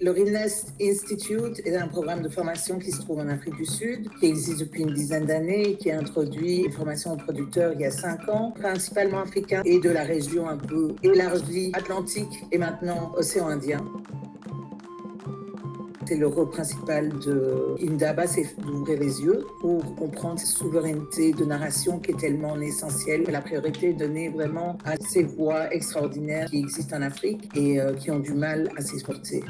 Le Realness Institute est un programme de formation qui se trouve en Afrique du Sud, qui existe depuis une dizaine d'années et qui a introduit une formation aux producteurs il y a 5 ans, principalement africains et de la région un peu élargie, Atlantique et maintenant Océan Indien. C'est le rôle principal de Indaba, c'est d'ouvrir les yeux pour comprendre cette souveraineté de narration qui est tellement essentielle. La priorité est donnée vraiment à ces voix extraordinaires qui existent en Afrique et qui ont du mal à s'exporter.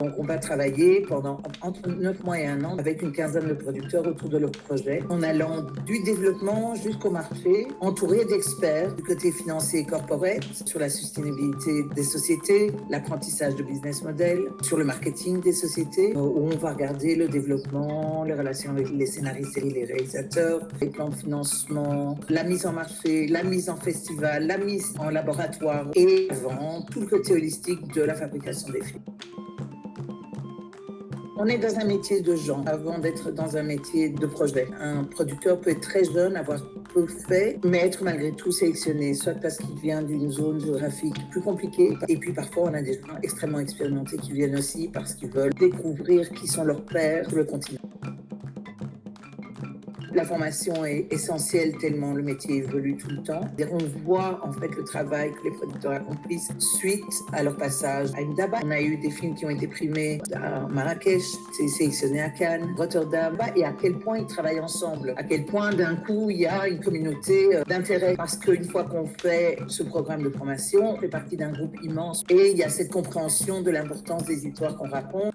Donc, on va travailler pendant entre 9 mois et 1 an avec une quinzaine de producteurs autour de leur projet, en allant du développement jusqu'au marché, entouré d'experts du côté financier et corporate, sur la sustainabilité des sociétés, l'apprentissage de business model, sur le marketing des sociétés, où on va regarder le développement, les relations avec les scénaristes et les réalisateurs, les plans de financement, la mise en marché, la mise en festival, la mise en laboratoire et avant tout le côté holistique de la fabrication des films. On est dans un métier de gens avant d'être dans un métier de projet. Un producteur peut être très jeune, avoir peu fait, mais être malgré tout sélectionné, soit parce qu'il vient d'une zone géographique plus compliquée, et puis parfois on a des gens extrêmement expérimentés qui viennent aussi parce qu'ils veulent découvrir qui sont leurs pairs sur le continent. La formation est essentielle tellement le métier évolue tout le temps. Et on voit en fait le travail que les producteurs accomplissent suite à leur passage à Indaba. On a eu des films qui ont été primés à Marrakech, sélectionnés à Cannes, Rotterdam, et à quel point ils travaillent ensemble, à quel point d'un coup il y a une communauté d'intérêt. Parce qu'une fois qu'on fait ce programme de formation, on fait partie d'un groupe immense et il y a cette compréhension de l'importance des histoires qu'on raconte.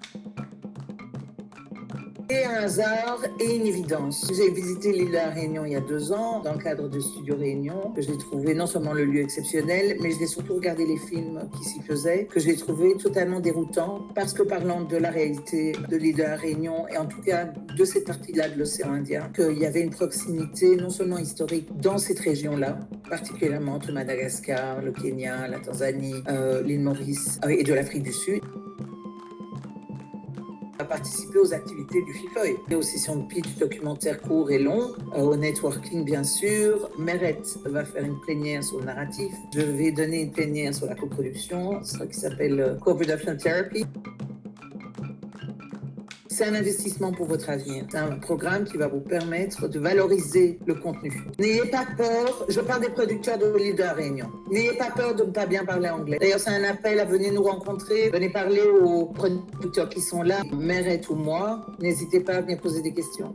Et un hasard et une évidence. J'ai visité l'île de la Réunion il y a 2 ans, dans le cadre de Studio Réunion, que j'ai trouvé non seulement le lieu exceptionnel, mais j'ai surtout regardé les films qui s'y faisaient, que j'ai trouvé totalement déroutants, parce que parlant de la réalité de l'île de la Réunion, et en tout cas de cette partie-là de l'océan Indien, qu'il y avait une proximité non seulement historique dans cette région-là, particulièrement entre Madagascar, le Kenya, la Tanzanie, l'île Maurice et de l'Afrique du Sud, à participer aux activités du FIFOI, aux sessions de pitch documentaires courts et longs, au networking bien sûr. Meret va faire une plénière sur le narratif. Je vais donner une plénière sur la coproduction, qui s'appelle Co-Production Therapy. C'est un investissement pour votre avenir. C'est un programme qui va vous permettre de valoriser le contenu. N'ayez pas peur, je parle des producteurs de l'île de la Réunion. N'ayez pas peur de ne pas bien parler anglais. D'ailleurs, c'est un appel à venir nous rencontrer. Venez parler aux producteurs qui sont là, Meret ou moi. N'hésitez pas à venir poser des questions.